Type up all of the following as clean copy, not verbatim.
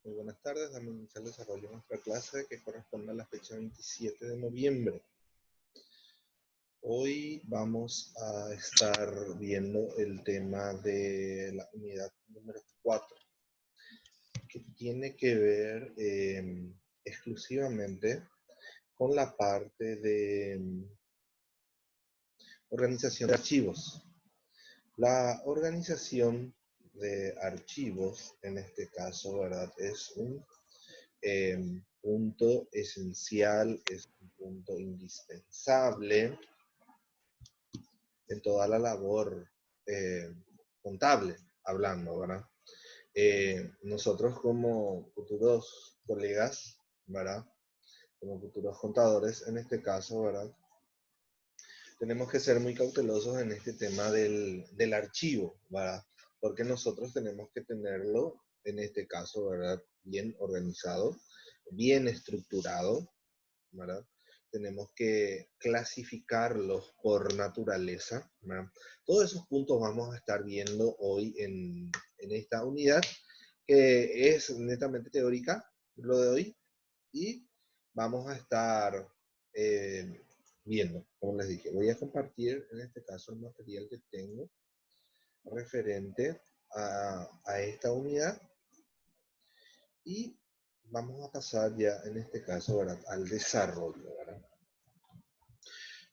Muy buenas tardes, damos inicio al desarrollo de nuestra clase que corresponde a la fecha 27 de noviembre. Hoy vamos a estar viendo el tema de la unidad número 4, que tiene que ver exclusivamente con la parte de organización de archivos. La organización de archivos, en este caso, ¿verdad? Es un punto esencial, es un punto indispensable en toda la labor contable, hablando, ¿verdad? Nosotros como futuros colegas, ¿verdad? Como futuros contadores, en este caso, ¿verdad? Tenemos que ser muy cautelosos en este tema del archivo, ¿verdad? Porque nosotros tenemos que tenerlo, en este caso, ¿verdad? Bien organizado, bien estructurado, ¿verdad? Tenemos que clasificarlos por naturaleza, ¿verdad? Todos esos puntos vamos a estar viendo hoy en esta unidad, que es netamente teórica, lo de hoy, y vamos a estar viendo, como les dije, voy a compartir en este caso el material que tengo referente a esta unidad y vamos a pasar ya en este caso, ¿verdad?, al desarrollo, ¿verdad?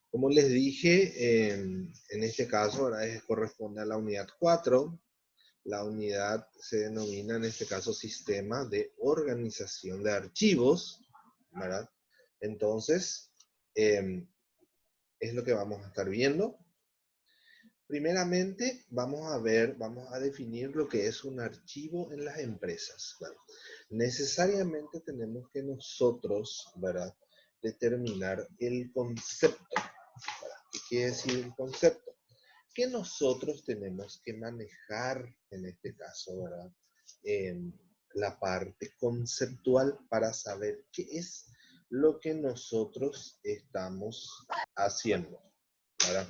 Como les dije, en este caso, ¿verdad?, corresponde a la unidad 4. La unidad se denomina en este caso Sistema de Organización de Archivos, ¿verdad? Entonces, es lo que vamos a estar viendo. Primeramente, vamos a definir lo que es un archivo en las empresas. Bueno, necesariamente tenemos que nosotros, ¿verdad?, determinar el concepto. ¿Verdad? ¿Qué quiere decir el concepto? Que nosotros tenemos que manejar, en este caso, ¿verdad?, la parte conceptual para saber qué es lo que nosotros estamos haciendo, ¿verdad?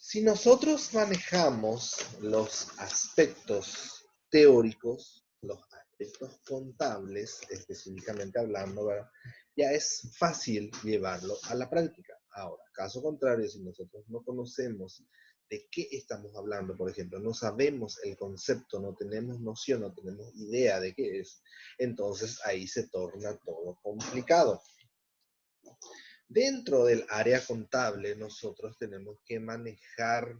Si nosotros manejamos los aspectos teóricos, los aspectos contables, específicamente hablando, ¿verdad?, ya es fácil llevarlo a la práctica. Ahora, caso contrario, si nosotros no conocemos de qué estamos hablando, por ejemplo, no sabemos el concepto, no tenemos noción, no tenemos idea de qué es, entonces ahí se torna todo complicado. Dentro del área contable, nosotros tenemos que manejar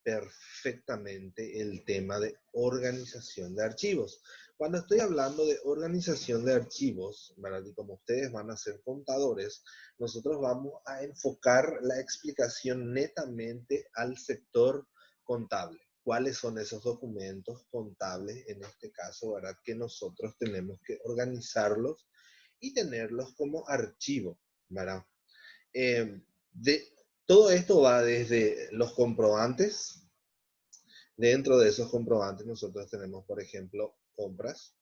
perfectamente el tema de organización de archivos. Cuando estoy hablando de organización de archivos, ¿verdad?, y como ustedes van a ser contadores, nosotros vamos a enfocar la explicación netamente al sector contable. ¿Cuáles son esos documentos contables, en este caso, ¿verdad?, que nosotros tenemos que organizarlos y tenerlos como archivo, ¿verdad? De, todo esto va desde los comprobantes. Dentro de esos comprobantes nosotros tenemos, por ejemplo, compras,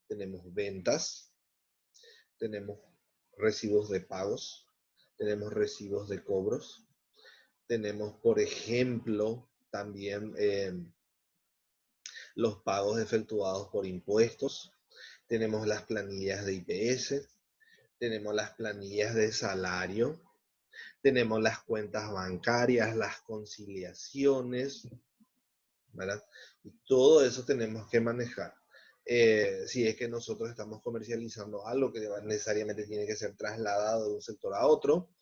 tenemos ventas, tenemos recibos de pagos, tenemos recibos de cobros, tenemos, por ejemplo, también los pagos efectuados por impuestos, tenemos las planillas de IPS, tenemos las planillas de salario, tenemos las cuentas bancarias, las conciliaciones, ¿verdad? Y todo eso tenemos que manejar. Si es que nosotros estamos comercializando algo que necesariamente tiene que ser trasladado de un sector a otro,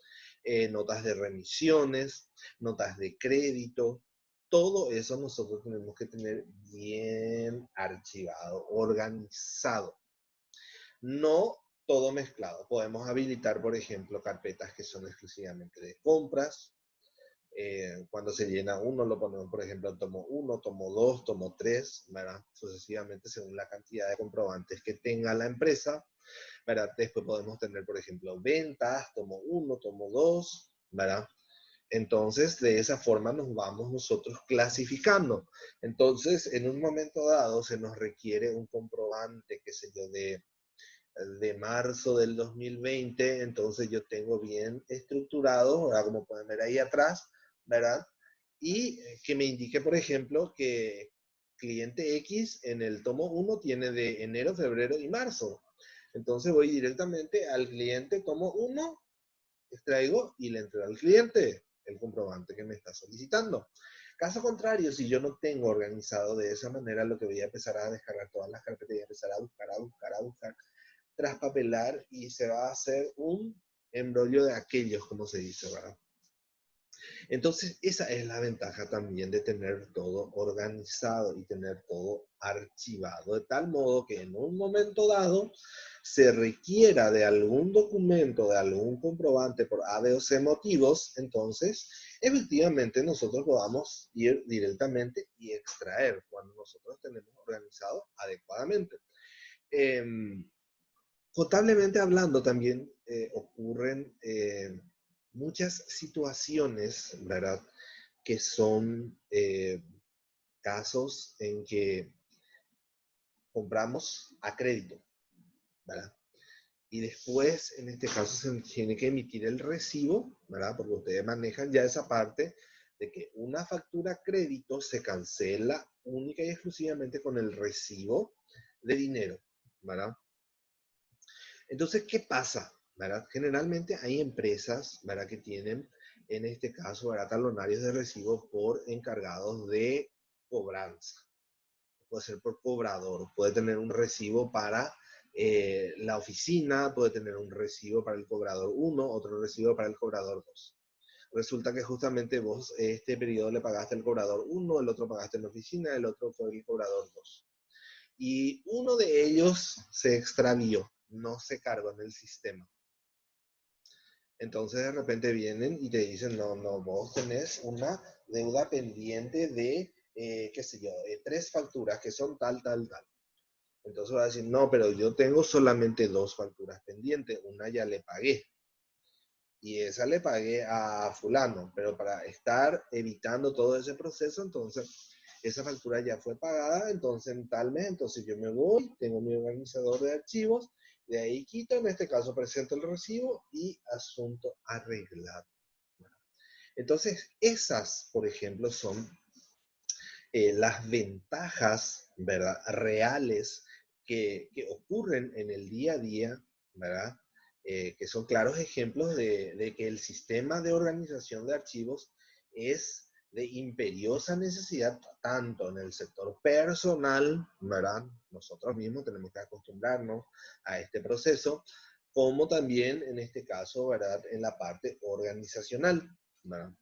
notas de remisiones, notas de crédito, todo eso nosotros tenemos que tener bien archivado, organizado. No todo mezclado. Podemos habilitar, por ejemplo, carpetas que son exclusivamente de compras. Cuando se llena uno, lo ponemos, por ejemplo, tomo 1, tomo 2, tomo 3, ¿verdad? Sucesivamente según la cantidad de comprobantes que tenga la empresa, ¿verdad? Después podemos tener, por ejemplo, ventas, tomo 1, tomo 2, ¿verdad? Entonces, de esa forma nos vamos nosotros clasificando. Entonces, en un momento dado se nos requiere un comprobante, qué sé yo, de marzo del 2020, entonces yo tengo bien estructurado, ¿verdad?, como pueden ver ahí atrás, ¿verdad? Y que me indique, por ejemplo, que cliente X en el tomo 1 tiene de enero, febrero y marzo. Entonces voy directamente al cliente tomo 1, extraigo y le entrego al cliente el comprobante que me está solicitando. Caso contrario, si yo no tengo organizado de esa manera, lo que voy a empezar a descargar todas las carpetas y a empezar a buscar, traspapelar, y se va a hacer un embrollo de aquellos, como se dice, ¿verdad? Entonces, esa es la ventaja también de tener todo organizado y tener todo archivado, de tal modo que en un momento dado se requiera de algún documento, de algún comprobante por A, B o C motivos, entonces efectivamente nosotros podamos ir directamente y extraer cuando nosotros tenemos organizado adecuadamente. Contablemente hablando también ocurren muchas situaciones, ¿verdad? Que son casos en que compramos a crédito, ¿verdad? Y después, en este caso, se tiene que emitir el recibo, ¿verdad? Porque ustedes manejan ya esa parte de que una factura a crédito se cancela única y exclusivamente con el recibo de dinero, ¿verdad? Entonces, ¿qué pasa? ¿Verdad? Generalmente hay empresas, ¿verdad?, que tienen, en este caso, ¿verdad?, talonarios de recibo por encargados de cobranza. Puede ser por cobrador, puede tener un recibo para la oficina, puede tener un recibo para el cobrador 1, otro recibo para el cobrador 2. Resulta que justamente vos este periodo le pagaste al cobrador 1, el otro pagaste en la oficina, el otro fue el cobrador 2. Y uno de ellos se extravió, no se cargó en el sistema. Entonces de repente vienen y te dicen, no, vos tenés una deuda pendiente de, qué sé yo, 3 facturas que son tal. Entonces va a decir, no, pero yo tengo solamente 2 facturas pendientes, una ya le pagué. Y esa le pagué a fulano, pero para estar evitando todo ese proceso, entonces esa factura ya fue pagada, entonces en tal mes, entonces yo me voy, tengo mi organizador de archivos, de ahí quito, en este caso presento el recibo y asunto arreglado. Entonces esas, por ejemplo, son las ventajas, ¿verdad?, reales que ocurren en el día a día, ¿verdad? Que son claros ejemplos de que el sistema de organización de archivos es de imperiosa necesidad, tanto en el sector personal, ¿verdad? Nosotros mismos tenemos que acostumbrarnos a este proceso, como también en este caso, ¿verdad?, en la parte organizacional, ¿verdad?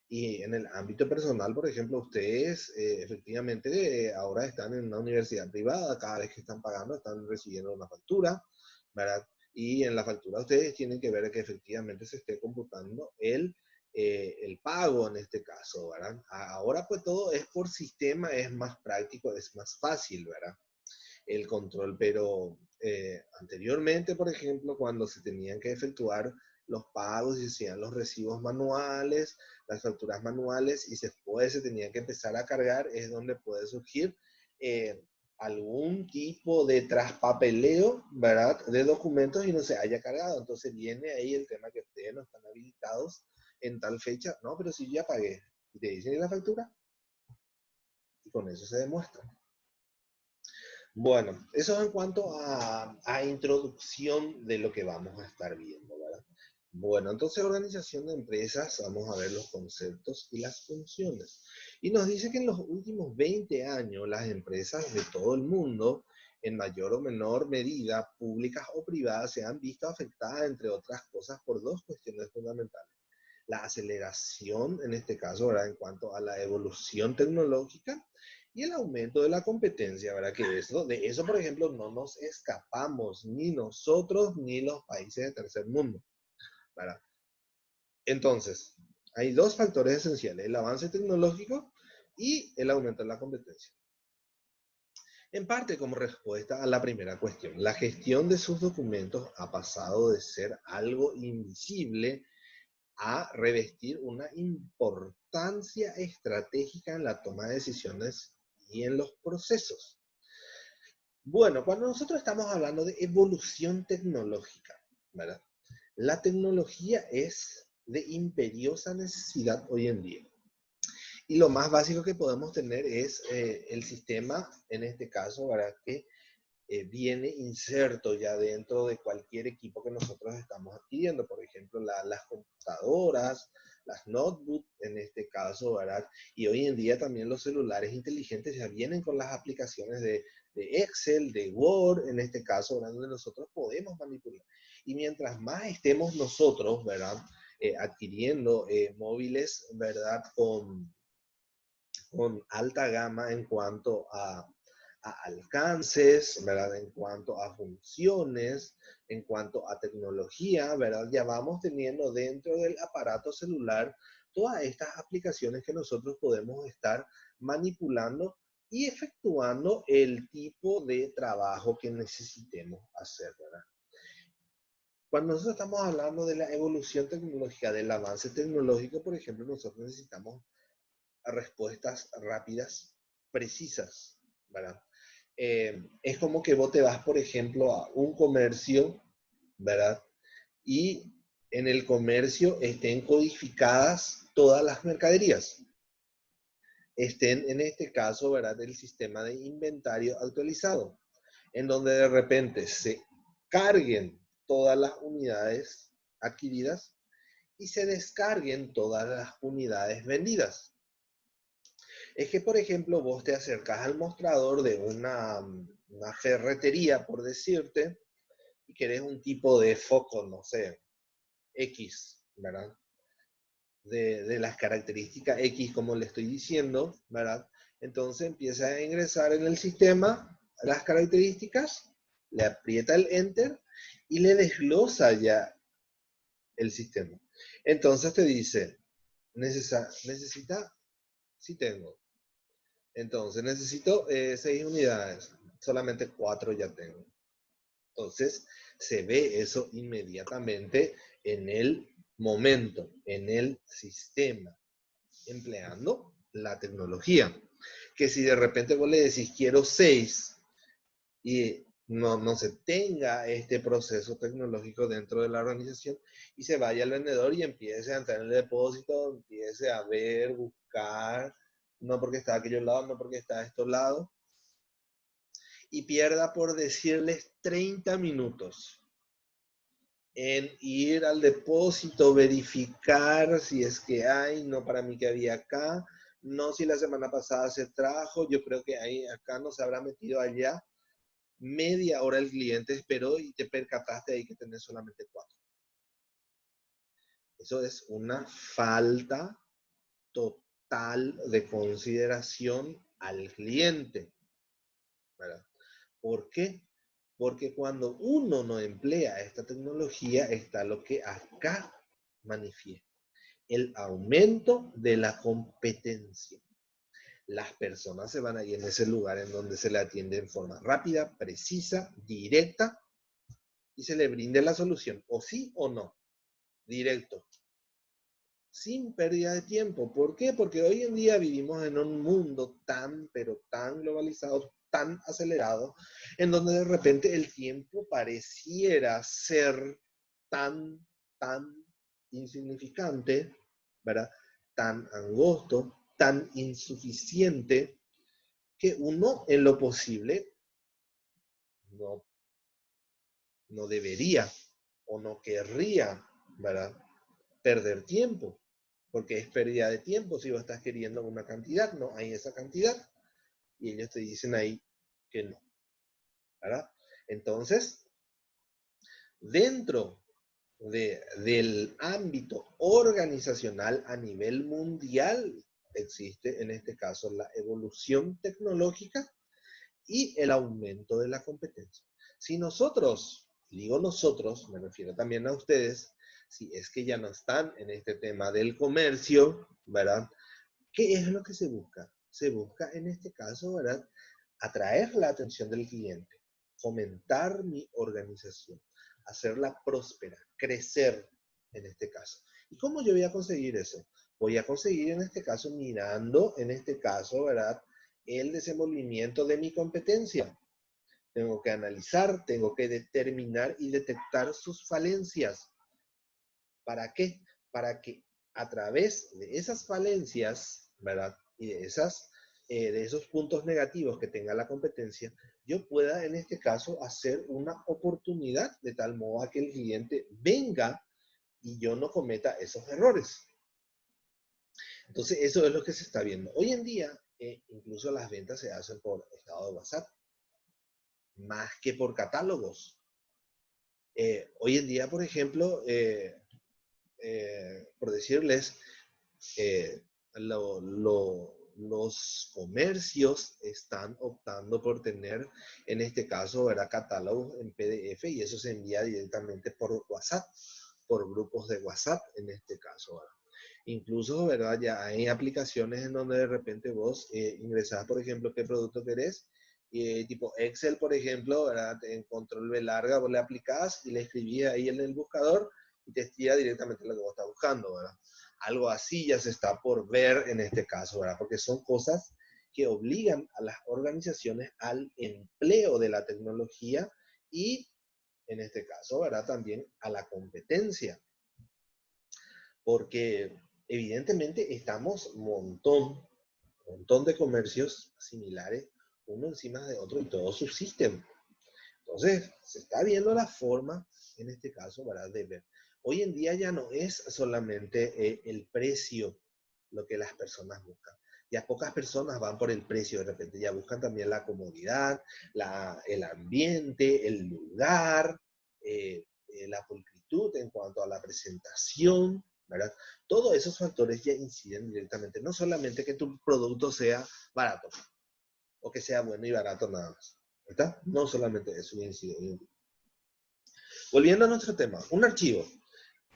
Y en el ámbito personal, por ejemplo, ustedes efectivamente ahora están en una universidad privada, cada vez que están pagando están recibiendo una factura, ¿verdad? Y en la factura ustedes tienen que ver que efectivamente se esté computando el pago en este caso, ¿verdad? Ahora pues todo es por sistema, es más práctico, es más fácil, ¿verdad?, el control, pero anteriormente, por ejemplo, cuando se tenían que efectuar los pagos y se hacían los recibos manuales, las facturas manuales, y después se tenía que empezar a cargar, es donde puede surgir algún tipo de traspapeleo, ¿verdad?, de documentos y no se haya cargado. Entonces viene ahí el tema que ustedes no están habilitados en tal fecha. No, pero si ya pagué. Y te dicen la factura y con eso se demuestra. Bueno, eso es en cuanto a introducción de lo que vamos a estar viendo, ¿verdad? Bueno, entonces organización de empresas, vamos a ver los conceptos y las funciones. Y nos dice que en los últimos 20 años las empresas de todo el mundo, en mayor o menor medida, públicas o privadas, se han visto afectadas, entre otras cosas, por 2 cuestiones fundamentales. La aceleración, en este caso, ¿verdad?, en cuanto a la evolución tecnológica, y el aumento de la competencia, ¿verdad? Que de eso, por ejemplo, no nos escapamos ni nosotros ni los países de tercer mundo, ¿verdad? Entonces, hay 2 factores esenciales, el avance tecnológico y el aumento de la competencia. En parte, como respuesta a la primera cuestión, la gestión de sus documentos ha pasado de ser algo invisible a revestir una importancia estratégica en la toma de decisiones y en los procesos. Bueno, cuando nosotros estamos hablando de evolución tecnológica, ¿verdad?, la tecnología es de imperiosa necesidad hoy en día. Y lo más básico que podemos tener es el sistema, en este caso, ¿verdad? Que viene inserto ya dentro de cualquier equipo que nosotros estamos adquiriendo. Por ejemplo, las computadoras, las notebooks, en este caso, ¿verdad? Y hoy en día también los celulares inteligentes ya vienen con las aplicaciones de Excel, de Word, en este caso, ¿verdad? Donde nosotros podemos manipular. Y mientras más estemos nosotros, ¿verdad? Adquiriendo móviles, ¿verdad? Con alta gama en cuanto a alcances, ¿verdad? En cuanto a funciones, en cuanto a tecnología, ¿verdad? Ya vamos teniendo dentro del aparato celular todas estas aplicaciones que nosotros podemos estar manipulando y efectuando el tipo de trabajo que necesitemos hacer, ¿verdad? Cuando nosotros estamos hablando de la evolución tecnológica, del avance tecnológico, por ejemplo, nosotros necesitamos respuestas rápidas, precisas, ¿verdad? Es como que vos te vas, por ejemplo, a un comercio, ¿verdad? Y en el comercio estén codificadas todas las mercaderías. Estén, en este caso, ¿verdad? El sistema de inventario actualizado, en donde de repente se carguen todas las unidades adquiridas y se descarguen todas las unidades vendidas. Es que, por ejemplo, vos te acercas al mostrador de una ferretería, por decirte, y querés un tipo de foco, no sé, X, ¿verdad? De las características X, como le estoy diciendo, ¿verdad? Entonces empieza a ingresar en el sistema las características, le aprieta el Enter y le desglosa ya el sistema. Entonces te dice, necesita, sí tengo. Entonces necesito 6 unidades, solamente 4 ya tengo. Entonces se ve eso inmediatamente en el momento, en el sistema, empleando la tecnología. Que si de repente vos le decís quiero 6 y no se tenga este proceso tecnológico dentro de la organización y se vaya al vendedor y empiece a entrar en el depósito, empiece a ver, buscar, no porque está a aquellos lados, no porque está a estos lados, y pierda, por decirles, 30 minutos en ir al depósito, verificar si es que hay, no para mí que había acá, no si la semana pasada se trajo, yo creo que ahí acá no se habrá metido allá. Media hora el cliente esperó y te percataste ahí que tenés solamente 4. Eso es una falta total de consideración al cliente, ¿verdad? ¿Por qué? Porque cuando uno no emplea esta tecnología está lo que acá manifiesta, el aumento de la competencia. Las personas se van a ir en ese lugar en donde se le atiende en forma rápida, precisa, directa y se le brinde la solución, o sí o no, directo, sin pérdida de tiempo. ¿Por qué? Porque hoy en día vivimos en un mundo tan, pero tan globalizado, tan acelerado, en donde de repente el tiempo pareciera ser tan insignificante, ¿verdad? Tan angosto, tan insuficiente, que uno en lo posible no, no debería o no querría, ¿verdad? Perder tiempo, porque es pérdida de tiempo si vos estás queriendo una cantidad, no hay esa cantidad, y ellos te dicen ahí que no, ¿verdad? Entonces, dentro del ámbito organizacional a nivel mundial, existe en este caso la evolución tecnológica y el aumento de la competencia. Si nosotros, digo nosotros, me refiero también a ustedes, si es que ya no están en este tema del comercio, ¿verdad? ¿Qué es lo que se busca? Se busca en este caso, ¿verdad? Atraer la atención del cliente, fomentar mi organización, hacerla próspera, crecer en este caso. ¿Y cómo yo voy a conseguir eso? Voy a conseguir en este caso mirando, en este caso, ¿verdad? El desenvolvimiento de mi competencia. Tengo que analizar, tengo que determinar y detectar sus falencias. ¿Para qué? Para que a través de esas falencias ¿verdad? Y de esos puntos negativos que tenga la competencia, yo pueda en este caso hacer una oportunidad de tal modo a que el cliente venga y yo no cometa esos errores. Entonces, eso es lo que se está viendo. Hoy en día, incluso las ventas se hacen por estado de WhatsApp, más que por catálogos. Hoy en día, por ejemplo, por decirles, eh, los comercios están optando por tener, en este caso, ¿verdad? Catálogos en PDF y eso se envía directamente por WhatsApp, por grupos de WhatsApp en este caso, ¿verdad? Incluso, ¿verdad? Ya hay aplicaciones en donde de repente vos ingresás, por ejemplo, qué producto querés, tipo Excel, por ejemplo, ¿verdad? En control B larga, vos le aplicás y le escribís ahí en el buscador y te tira directamente lo que vos estás buscando, ¿verdad? Algo así ya se está por ver en este caso, ¿verdad? Porque son cosas que obligan a las organizaciones al empleo de la tecnología y, en este caso, ¿verdad? También a la competencia. Porque evidentemente estamos un montón de comercios similares, uno encima de otro, y todos subsisten. Entonces, se está viendo la forma, en este caso, ¿verdad? De ver. Hoy en día ya no es solamente el precio lo que las personas buscan. Ya pocas personas van por el precio, de repente ya buscan también la comodidad, el ambiente, el lugar, la pulcritud en cuanto a la presentación, ¿verdad? Todos esos factores ya inciden directamente, no solamente que tu producto sea barato, o que sea bueno y barato nada más, ¿verdad? No solamente eso incide. Volviendo a nuestro tema, un archivo,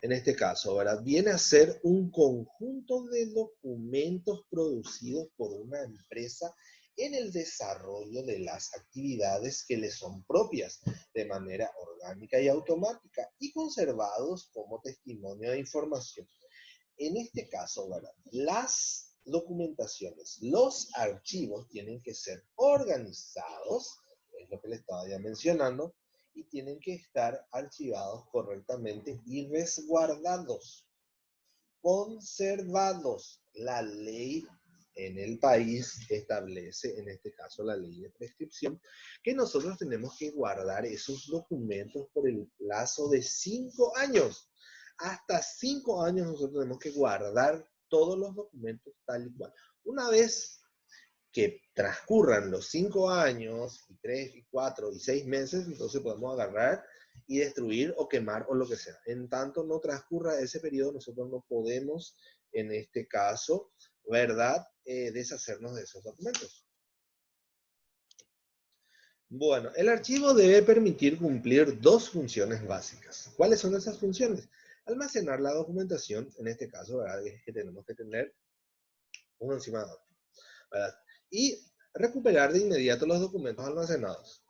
en este caso, ¿verdad? Viene a ser un conjunto de documentos producidos por una empresa en el desarrollo de las actividades que le son propias de manera orgánica y automática y conservados como testimonio de información. En este caso, ¿verdad? Las documentaciones, los archivos tienen que ser organizados, es lo que le estaba ya mencionando, y tienen que estar archivados correctamente y resguardados, conservados. La ley en el país establece, en este caso la ley de prescripción, que nosotros tenemos que guardar esos documentos por el plazo de 5 años. Hasta 5 años nosotros tenemos que guardar todos los documentos tal y cual. Una vez que transcurran los 5 años, y 3, y 4, y 6 meses, entonces podemos agarrar y destruir o quemar o lo que sea. En tanto no transcurra ese periodo, nosotros no podemos, en este caso, ¿verdad?, deshacernos de esos documentos. Bueno, el archivo debe permitir cumplir dos funciones básicas. ¿Cuáles son esas funciones? Almacenar la documentación, en este caso, ¿verdad?, es que tenemos que tener uno encima de otro, ¿verdad? Y recuperar de inmediato los documentos almacenados.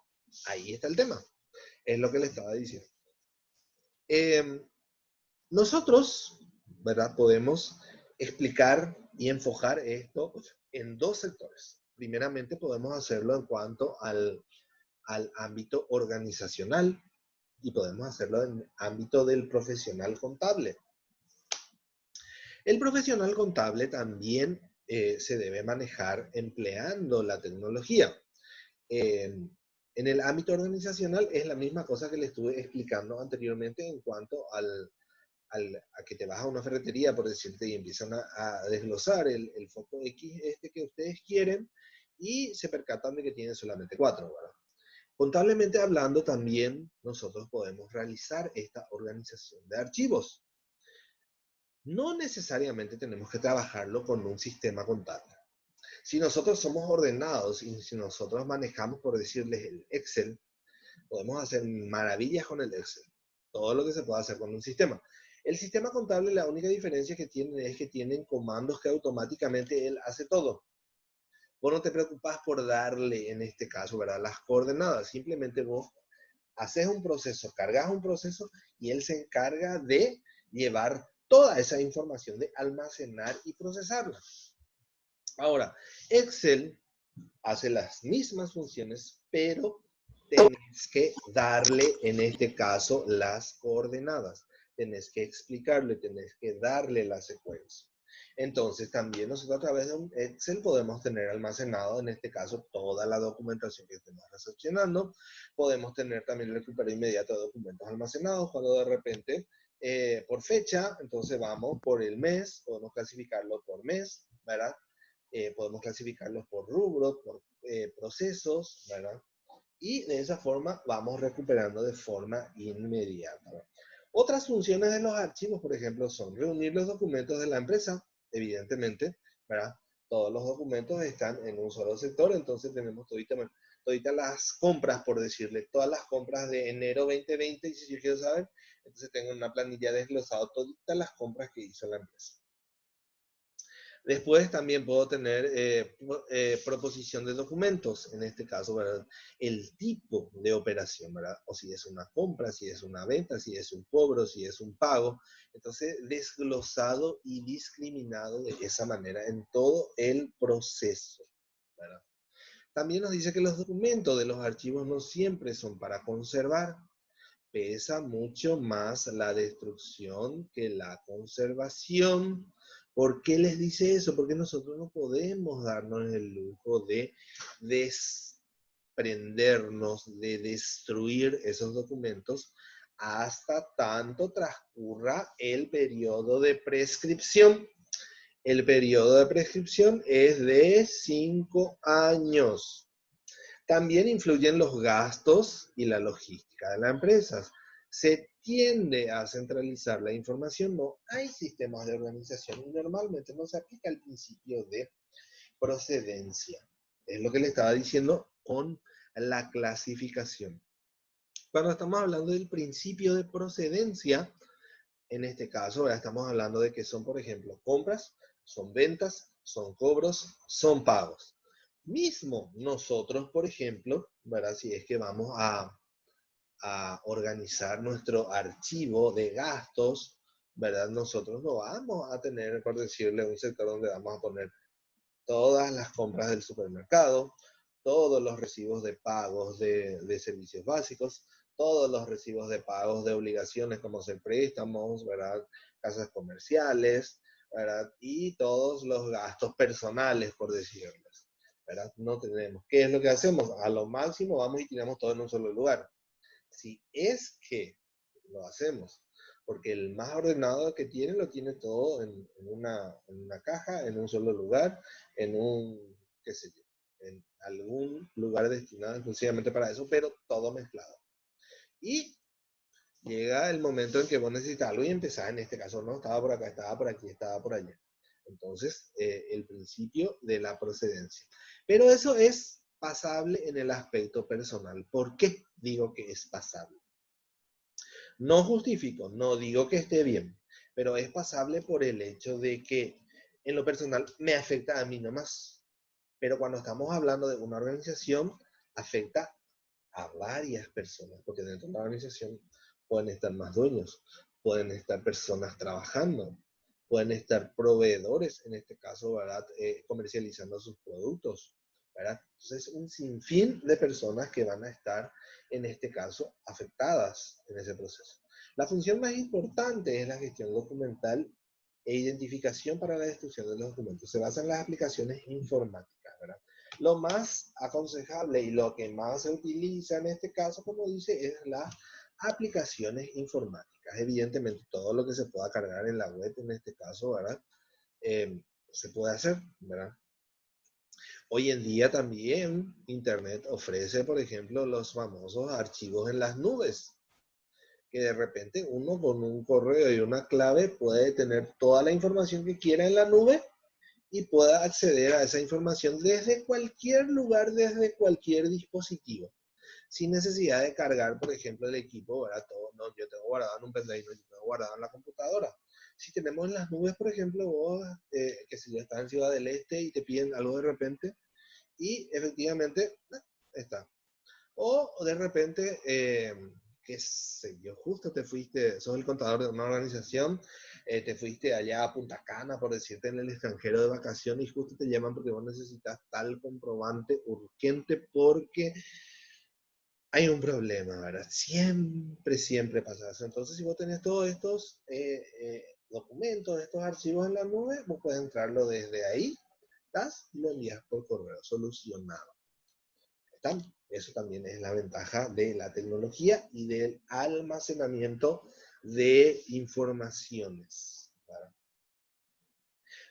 Ahí está el tema. Es lo que le estaba diciendo. Nosotros, ¿verdad? Podemos explicar y enfocar esto en dos sectores. Primeramente, podemos hacerlo en cuanto al ámbito organizacional y podemos hacerlo en el ámbito del profesional contable. El profesional contable también se debe manejar empleando la tecnología. En el ámbito organizacional es la misma cosa que le estuve explicando anteriormente en cuanto a que te vas a una ferretería, por decirte, y empiezan a desglosar el foco X que ustedes quieren y se percatan de que tienen solamente 4, ¿verdad? Contablemente hablando, también nosotros podemos realizar esta organización de archivos. No necesariamente tenemos que trabajarlo con un sistema contable. Si nosotros somos ordenados y si nosotros manejamos, por decirles, el Excel, podemos hacer maravillas con el Excel. Todo lo que se puede hacer con un sistema. El sistema contable, la única diferencia que tiene es que tienen comandos que automáticamente él hace todo. Vos no te preocupás por darle, en este caso, ¿verdad?, las coordenadas. Simplemente vos haces un proceso, cargas un proceso y él se encarga de llevar toda esa información, de almacenar y procesarla. Ahora, Excel hace las mismas funciones, pero tenés que darle, en este caso, las coordenadas. Tenés que explicarle, tenés que darle la secuencia. Entonces, también nosotros a través de un Excel podemos tener almacenado, en este caso, toda la documentación que estemos recepcionando. Podemos tener también el recupero inmediato de documentos almacenados cuando de repente, por fecha, entonces vamos por el mes, podemos clasificarlo por mes, ¿verdad? Podemos clasificarlos por rubros, por procesos, ¿verdad? Y de esa forma vamos recuperando de forma inmediata. Otras funciones de los archivos, por ejemplo, son reunir los documentos de la empresa, evidentemente, ¿verdad? Todos los documentos están en un solo sector, entonces tenemos toditas las compras, por decirle, todas las compras de enero 2020, y si yo quiero saber, entonces tengo una planilla desglosada, todas las compras que hizo la empresa. Después también puedo tener proposición de documentos, en este caso, ¿verdad? El tipo de operación, ¿verdad? O si es una compra, si es una venta, si es un cobro, si es un pago. Entonces, desglosado y discriminado de esa manera en todo el proceso, ¿verdad? También nos dice que los documentos de los archivos no siempre son para conservar. Pesa mucho más la destrucción que la conservación. ¿Por qué les dice eso? Porque nosotros no podemos darnos el lujo de desprendernos, de destruir esos documentos hasta tanto transcurra el periodo de prescripción. El periodo de prescripción es de 5 años. También influyen los gastos y la logística de las empresas. Se tiende a centralizar la información, no hay sistemas de organización y normalmente no se aplica el principio de procedencia. Es lo que le estaba diciendo con la clasificación. Cuando estamos hablando del principio de procedencia, en este caso, ¿verdad? Estamos hablando de que son, por ejemplo, compras, son ventas, son cobros, son pagos. Mismo nosotros, por ejemplo, ¿verdad? Si es que vamos a organizar nuestro archivo de gastos, ¿verdad? Nosotros no vamos a tener, por decirle, un sector donde vamos a poner todas las compras del supermercado, todos los recibos de pagos de servicios básicos, todos los recibos de pagos de obligaciones como ser préstamos, ¿verdad? Casas comerciales, ¿verdad? Y todos los gastos personales, por decirles, ¿verdad? No tenemos. ¿Qué es lo que hacemos? A lo máximo vamos y tiramos todo en un solo lugar. Si es que lo hacemos, porque el más ordenado que tiene, lo tiene todo en una caja, en un solo lugar, en un, qué sé yo, en algún lugar destinado exclusivamente para eso, pero todo mezclado. Y llega el momento en que vos necesitas algo y empezás, en este caso, no, estaba por acá, estaba por aquí, estaba por allá. Entonces, el principio de la procedencia. Pero eso es pasable en el aspecto personal. ¿Por qué digo que es pasable? No justifico, no digo que esté bien, pero es pasable por el hecho de que en lo personal me afecta a mí nomás. Pero cuando estamos hablando de una organización, afecta a varias personas, porque dentro de la organización pueden estar más dueños, pueden estar personas trabajando, pueden estar proveedores, en este caso, ¿verdad? Comercializando sus productos, ¿verdad? Entonces, un sinfín de personas que van a estar, en este caso, afectadas en ese proceso. La función más importante es la gestión documental e identificación para la destrucción de los documentos. Se basa en las aplicaciones informáticas, ¿verdad? Lo más aconsejable y lo que más se utiliza en este caso, como dice, es las aplicaciones informáticas. Evidentemente, todo lo que se pueda cargar en la web, en este caso, ¿verdad? Se puede hacer, ¿verdad? Hoy en día también Internet ofrece, por ejemplo, los famosos archivos en las nubes, que de repente uno con un correo y una clave puede tener toda la información que quiera en la nube y pueda acceder a esa información desde cualquier lugar, desde cualquier dispositivo, sin necesidad de cargar, por ejemplo, el equipo, ¿verdad? Todo, no, yo tengo guardado en un pendrive, no, yo tengo guardado en la computadora. Si tenemos en las nubes, por ejemplo, vos, que si ya estás en Ciudad del Este y te piden algo de repente, y efectivamente, está. O de repente, qué sé yo, justo te fuiste, sos el contador de una organización, te fuiste allá a Punta Cana, por decirte, en el extranjero de vacaciones, y justo te llaman porque vos necesitas tal comprobante urgente porque hay un problema, ¿verdad? Siempre, siempre pasa eso. Entonces, si vos tenés todos estos documentos, estos archivos en la nube, vos puedes entrarlo desde ahí, ¿estás? Y lo envías por correo, solucionado. ¿Están? Eso también es la ventaja de la tecnología y del almacenamiento de informaciones. ¿Verdad?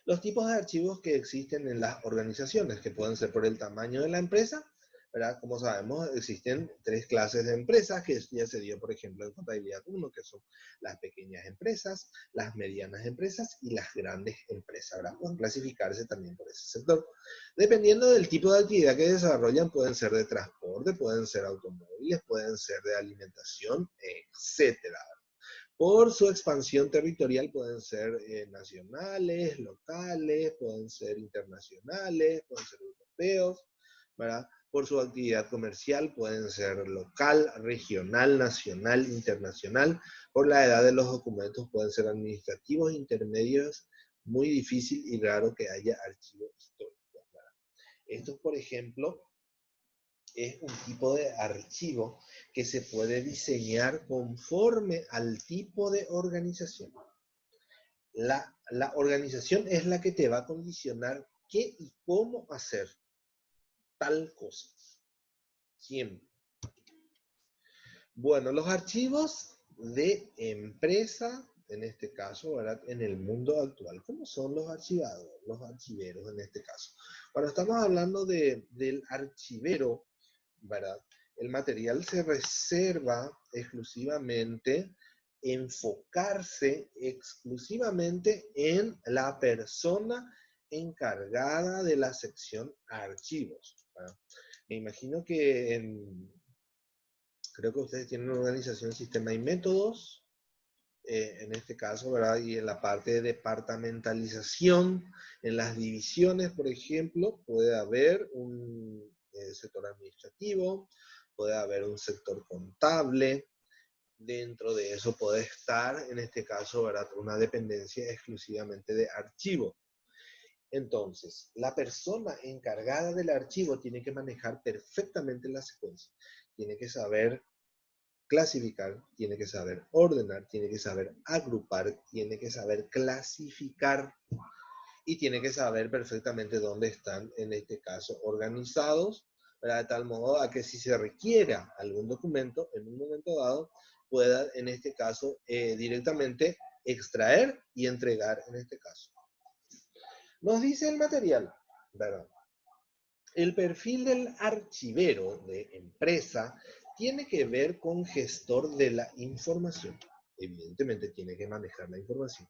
Los tipos de archivos que existen en las organizaciones, que pueden ser por el tamaño de la empresa, ¿verdad? Como sabemos, existen 3 clases de empresas, que ya se dio, por ejemplo, en Contabilidad 1, que son las pequeñas empresas, las medianas empresas y las grandes empresas, ¿verdad? Pueden clasificarse también por ese sector. Dependiendo del tipo de actividad que desarrollan, pueden ser de transporte, pueden ser automóviles, pueden ser de alimentación, etcétera. Por su expansión territorial pueden ser nacionales, locales, pueden ser internacionales, pueden ser europeos, ¿verdad? Por su actividad comercial pueden ser local, regional, nacional, internacional. Por la edad de los documentos pueden ser administrativos, intermedios, muy difícil y raro que haya archivos históricos, ¿verdad? Esto, por ejemplo, es un tipo de archivo que se puede diseñar conforme al tipo de organización. La organización es la que te va a condicionar qué y cómo hacer tal cosa. Siempre. Bueno, los archivos de empresa, en este caso, ¿verdad? En el mundo actual, ¿cómo son los archivados, los archiveros en este caso? Cuando estamos hablando del archivero, ¿verdad? El material se reserva exclusivamente, enfocarse exclusivamente en la persona encargada de la sección archivos, ¿verdad? Me imagino que creo que ustedes tienen una organización, sistema y métodos, en este caso, ¿verdad? Y en la parte de departamentalización, en las divisiones, por ejemplo, puede haber un sector administrativo, puede haber un sector contable, dentro de eso puede estar, en este caso, ¿verdad? Una dependencia exclusivamente de archivo. Entonces, la persona encargada del archivo tiene que manejar perfectamente la secuencia, tiene que saber clasificar, tiene que saber ordenar, tiene que saber agrupar, tiene que saber clasificar y tiene que saber perfectamente dónde están, en este caso, organizados, ¿verdad? De tal modo a que si se requiera algún documento en un momento dado, pueda, en este caso, directamente extraer y entregar, en este caso. Nos dice el material, ¿verdad? El perfil del archivero de empresa tiene que ver con gestor de la información. Evidentemente tiene que manejar la información.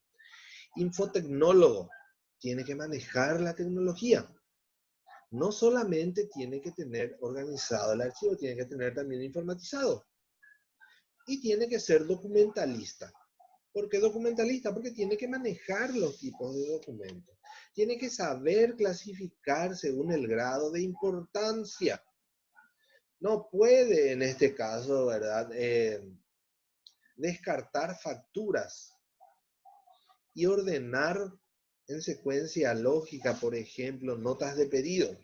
Infotecnólogo tiene que manejar la tecnología. No solamente tiene que tener organizado el archivo, tiene que tener también informatizado. Y tiene que ser documentalista. ¿Por qué documentalista? Porque tiene que manejar los tipos de documentos. Tiene que saber clasificar según el grado de importancia. No puede, en este caso, ¿verdad? Descartar facturas y ordenar en secuencia lógica, por ejemplo, notas de pedido.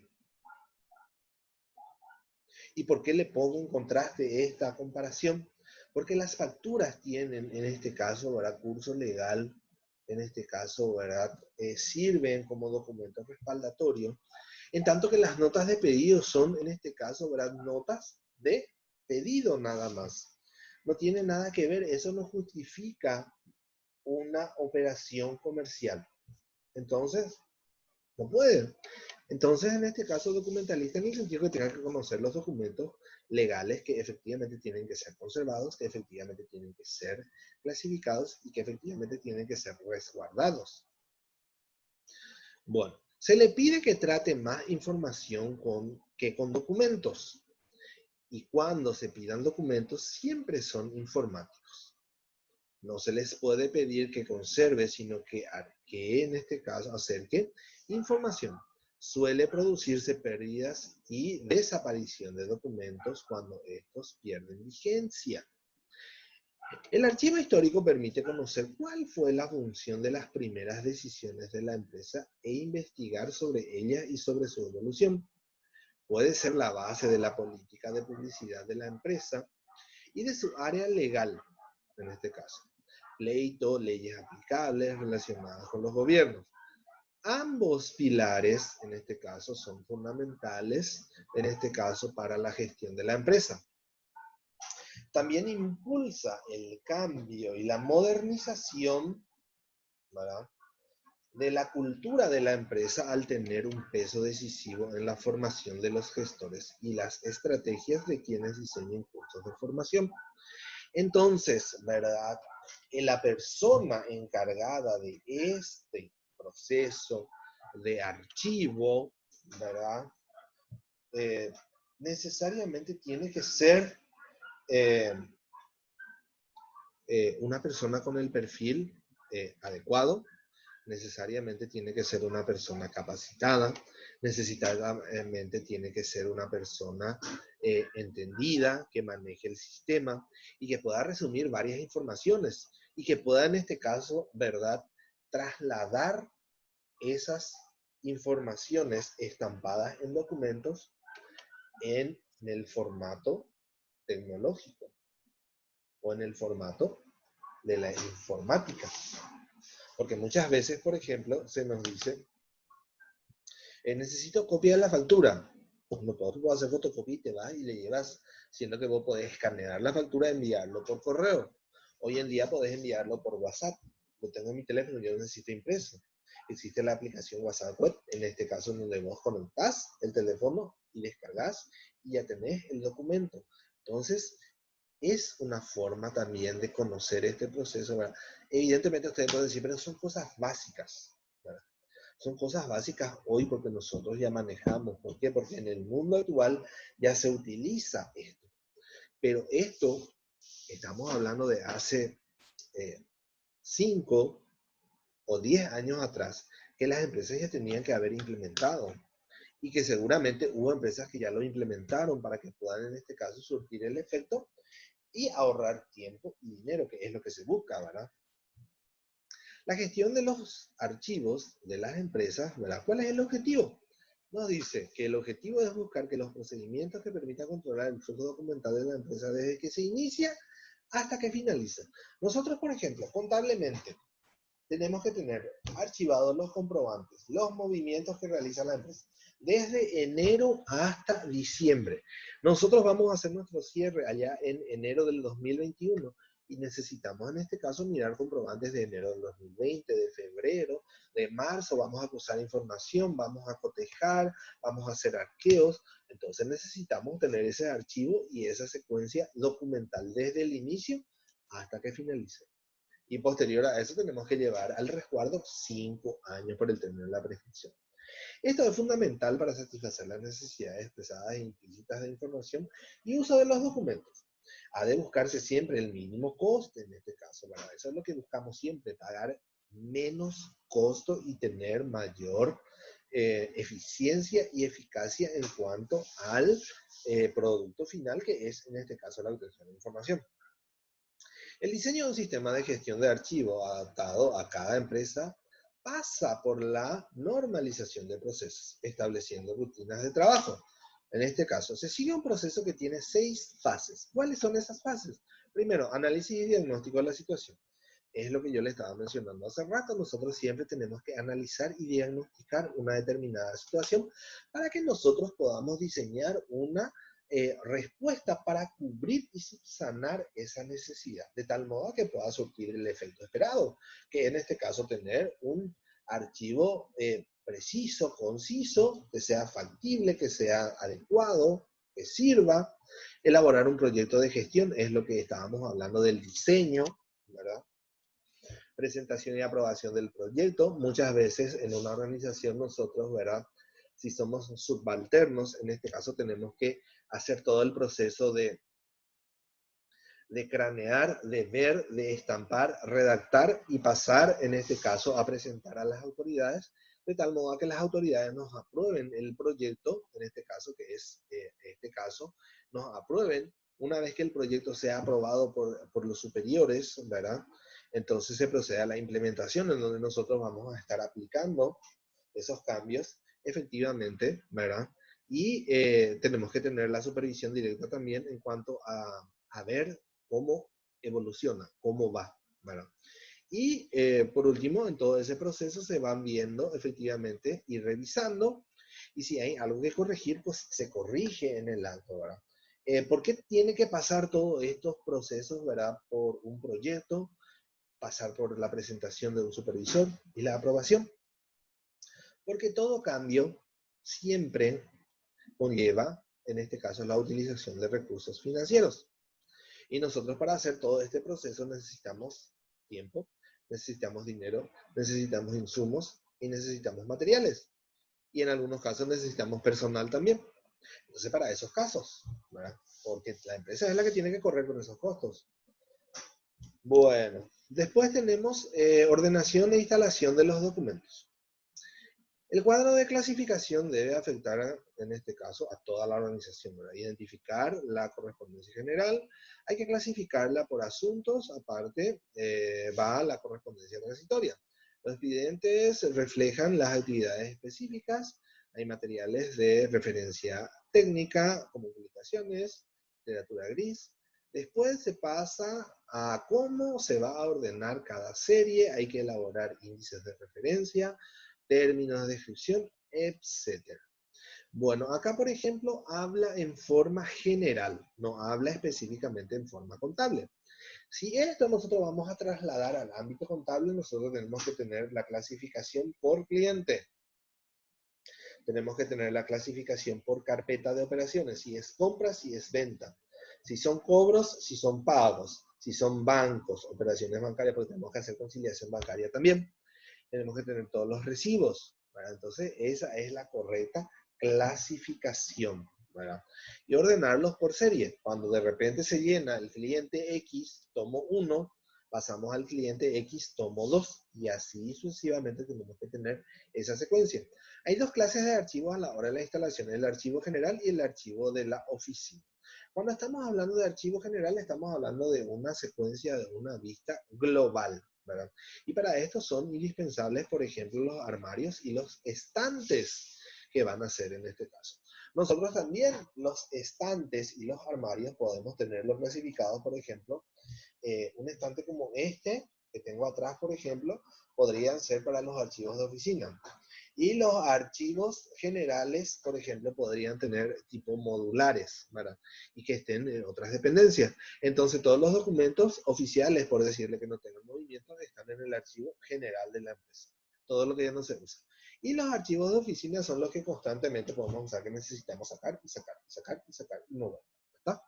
¿Y por qué le pongo en contraste esta comparación? Porque las facturas tienen, en este caso, ¿verdad? Curso legal, en este caso, ¿verdad? Sirven como documento respaldatorio, en tanto que las notas de pedido son, en este caso, ¿verdad? Notas de pedido nada más. No tiene nada que ver, eso no justifica una operación comercial. Entonces, no puede. Entonces, en este caso, documentalista en el sentido que tenga que conocer los documentos legales que efectivamente tienen que ser conservados, que efectivamente tienen que ser clasificados y que efectivamente tienen que ser resguardados. Bueno, se le pide que trate más información que con documentos. Y cuando se pidan documentos, siempre son informáticos. No se les puede pedir que conserve, sino que en este caso acerque información. Suele producirse pérdidas y desaparición de documentos cuando estos pierden vigencia. El archivo histórico permite conocer cuál fue la función de las primeras decisiones de la empresa e investigar sobre ellas y sobre su evolución. Puede ser la base de la política de publicidad de la empresa y de su área legal, en este caso. pleito, leyes aplicables relacionadas con los gobiernos. Ambos pilares, en este caso, son fundamentales, en este caso, para la gestión de la empresa. También impulsa el cambio y la modernización, ¿verdad?, de la cultura de la empresa al tener un peso decisivo en la formación de los gestores y las estrategias de quienes diseñan cursos de formación. Entonces, ¿verdad?, la persona encargada de este proceso de archivo, ¿verdad?, Eh, necesariamente tiene que ser eh, una persona con el perfil adecuado, necesariamente tiene que ser una persona capacitada, necesariamente tiene que ser una persona entendida, que maneje el sistema y que pueda resumir varias informaciones y que pueda en este caso, ¿verdad?, trasladar esas informaciones estampadas en documentos en el formato tecnológico o en el formato de la informática. Porque muchas veces, por ejemplo, se nos dice, necesito copiar la factura. Pues no puedo hacer fotocopia y te vas y le llevas, siendo que vos podés escanear la factura y enviarlo por correo. Hoy en día podés enviarlo por WhatsApp. Lo tengo en mi teléfono, yo no necesito impreso. Existe la aplicación WhatsApp Web, en este caso donde vos conectás el teléfono y descargas y ya tenés el documento. Entonces, es una forma también de conocer este proceso, ¿verdad? Evidentemente ustedes pueden decir, pero son cosas básicas, ¿verdad? Son cosas básicas hoy porque nosotros ya manejamos. ¿Por qué? Porque en el mundo actual ya se utiliza esto. Pero esto, estamos hablando de hace 5 o 10 años atrás, que las empresas ya tenían que haber implementado. Y que seguramente hubo empresas que ya lo implementaron para que puedan en este caso surtir el efecto y ahorrar tiempo y dinero, que es lo que se busca, ¿verdad? La gestión de los archivos de las empresas, ¿verdad? ¿Cuál es el objetivo? Nos dice que el objetivo es buscar que los procedimientos que permitan controlar el flujo documental de la empresa desde que se inicia hasta que finaliza. Nosotros, por ejemplo, contablemente, tenemos que tener archivados los comprobantes, los movimientos que realiza la empresa, desde enero hasta diciembre. Nosotros vamos a hacer nuestro cierre allá en enero del 2021 y necesitamos en este caso mirar comprobantes de enero del 2020, de febrero, de marzo, vamos a cruzar información, vamos a cotejar, vamos a hacer arqueos. Entonces necesitamos tener ese archivo y esa secuencia documental desde el inicio hasta que finalice. Y posterior a eso tenemos que llevar al resguardo 5 años por el término de la prescripción. Esto es fundamental para satisfacer las necesidades expresadas e implícitas de información y uso de los documentos. Ha de buscarse siempre el mínimo coste en este caso, ¿verdad? Eso es lo que buscamos siempre, pagar menos costo y tener mayor eficiencia y eficacia en cuanto al producto final, que es en este caso la obtención de información. El diseño de un sistema de gestión de archivos adaptado a cada empresa pasa por la normalización de procesos, estableciendo rutinas de trabajo. En este caso, se sigue un proceso que tiene 6 fases. ¿Cuáles son esas fases? Primero, análisis y diagnóstico de la situación. Es lo que yo le estaba mencionando hace rato. Nosotros siempre tenemos que analizar y diagnosticar una determinada situación para que nosotros podamos diseñar una respuesta para cubrir y subsanar esa necesidad, de tal modo que pueda surtir el efecto esperado, que en este caso tener un archivo preciso, conciso, que sea factible, que sea adecuado, que sirva. Elaborar un proyecto de gestión es lo que estábamos hablando del diseño, ¿verdad? Presentación y aprobación del proyecto. Muchas veces en una organización nosotros, ¿verdad?, si somos subalternos, en este caso tenemos que hacer todo el proceso de cranear, de ver, de estampar, redactar y pasar, en este caso, a presentar a las autoridades, de tal modo que las autoridades nos aprueben el proyecto, en este caso, que es este caso, nos aprueben. Una vez que el proyecto sea aprobado por los superiores, ¿verdad?, entonces se procede a la implementación, en donde nosotros vamos a estar aplicando esos cambios efectivamente, ¿verdad? Y tenemos que tener la supervisión directa también en cuanto a ver cómo evoluciona, cómo va. ¿verdad? Y por último, en todo ese proceso se van viendo efectivamente y revisando. Y si hay algo que corregir, pues se corrige en el acto, ¿verdad? ¿Por qué tiene que pasar todos estos procesos, ¿verdad? Por un proyecto, pasar por la presentación de un supervisor y la aprobación. Porque todo cambio siempre conlleva, en este caso, la utilización de recursos financieros. Y nosotros para hacer todo este proceso necesitamos tiempo, necesitamos dinero, necesitamos insumos y necesitamos materiales. Y en algunos casos necesitamos personal también. Entonces, para esos casos, ¿verdad? Porque la empresa es la que tiene que correr con esos costos. Bueno, después tenemos ordenación e instalación de los documentos. El cuadro de clasificación debe afectar, en este caso, a toda la organización, ¿verdad? Identificar la correspondencia general, hay que clasificarla por asuntos, aparte va la correspondencia transitoria. Los expedientes reflejan las actividades específicas, hay materiales de referencia técnica, como publicaciones, literatura gris. Después se pasa a cómo se va a ordenar cada serie, hay que elaborar índices de referencia, términos de descripción, etc. Bueno, acá por ejemplo habla en forma general, no habla específicamente en forma contable. Si esto nosotros vamos a trasladar al ámbito contable, nosotros tenemos que tener la clasificación por cliente. Tenemos que tener la clasificación por carpeta de operaciones, si es compra, si es venta, si son cobros, si son pagos, si son bancos, operaciones bancarias, porque tenemos que hacer conciliación bancaria también. Tenemos que tener todos los recibos, ¿verdad? Entonces, esa es la correcta clasificación, ¿verdad? Y ordenarlos por serie. Cuando de repente se llena el cliente X, tomo 1, pasamos al cliente X, tomo 2, y así sucesivamente tenemos que tener esa secuencia. Hay dos clases de archivos a la hora de la instalación, el archivo general y el archivo de la oficina. Cuando estamos hablando de archivo general, estamos hablando de una secuencia, de una vista global, ¿verdad? Y para esto son indispensables, por ejemplo, los armarios y los estantes que van a ser en este caso. Nosotros también los estantes y los armarios podemos tenerlos clasificados, por ejemplo, un estante como este que tengo atrás, por ejemplo, podrían ser para los archivos de oficina. Y los archivos generales, por ejemplo, podrían tener tipo modulares, ¿verdad? Y que estén en otras dependencias. Entonces, todos los documentos oficiales, por decirle que no tengan movimientos, están en el archivo general de la empresa. Todo lo que ya no se usa. Y los archivos de oficina son los que constantemente podemos usar, que necesitamos sacar y sacar y sacar y sacar y mover, ¿verdad?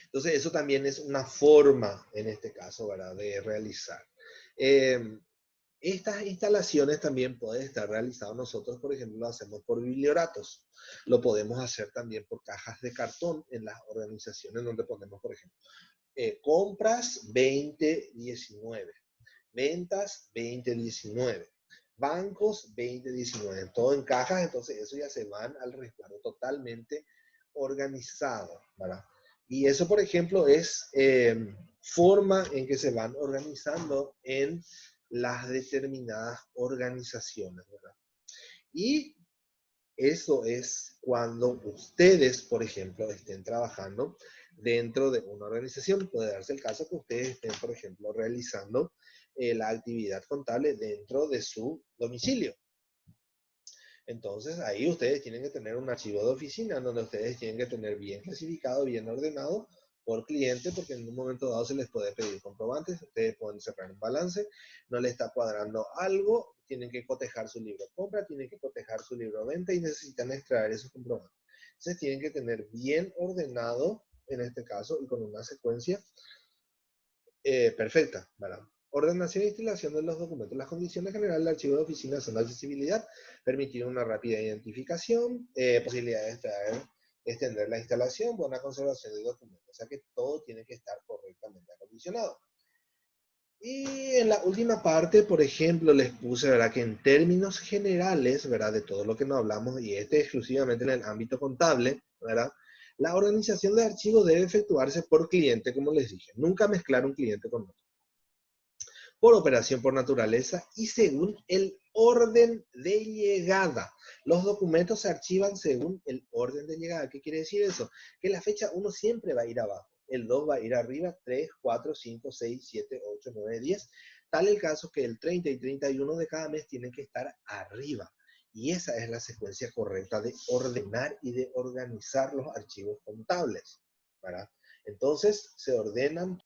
Entonces, eso también es una forma, en este caso, ¿verdad?, de realizar. Estas instalaciones también pueden estar realizadas nosotros, por ejemplo, lo hacemos por biblioratos. Lo podemos hacer también por cajas de cartón en las organizaciones donde ponemos, por ejemplo, compras 2019, ventas 2019, bancos 2019, todo en cajas, entonces eso ya se van al resguardo totalmente organizado, ¿verdad? Y eso, por ejemplo, es forma en que se van organizando en las determinadas organizaciones, ¿verdad? Y eso es cuando ustedes, por ejemplo, estén trabajando dentro de una organización. Puede darse el caso que ustedes estén, por ejemplo, realizando la actividad contable dentro de su domicilio. Entonces, ahí ustedes tienen que tener un archivo de oficina donde ustedes tienen que tener bien clasificado, bien ordenado por cliente, porque en un momento dado se les puede pedir comprobantes, ustedes pueden cerrar un balance, no les está cuadrando algo, tienen que cotejar su libro de compra, tienen que cotejar su libro de venta y necesitan extraer esos comprobantes. Entonces, tienen que tener bien ordenado, en este caso, y con una secuencia perfecta, ¿verdad? Ordenación e instalación de los documentos. Las condiciones generales del archivo de oficina son la accesibilidad, permitir una rápida identificación, posibilidad de extender la instalación, buena conservación de documentos. O sea que todo tiene que estar correctamente acondicionado. Y en la última parte, por ejemplo, les puse, ¿verdad?, que en términos generales, ¿verdad?, de todo lo que nos hablamos, y exclusivamente en el ámbito contable, ¿verdad?, la organización de archivos debe efectuarse por cliente, como les dije. Nunca mezclar un cliente con otro. Por operación por naturaleza y según el orden de llegada. Los documentos se archivan según el orden de llegada. ¿Qué quiere decir eso? Que la fecha 1 siempre va a ir abajo. el 2 va a ir arriba, 3, 4, 5, 6, 7, 8, 9, 10. Tal el caso que el 30 y 31 de cada mes tienen que estar arriba. Y esa es la secuencia correcta de ordenar y de organizar los archivos contables, ¿verdad? Entonces, se ordenan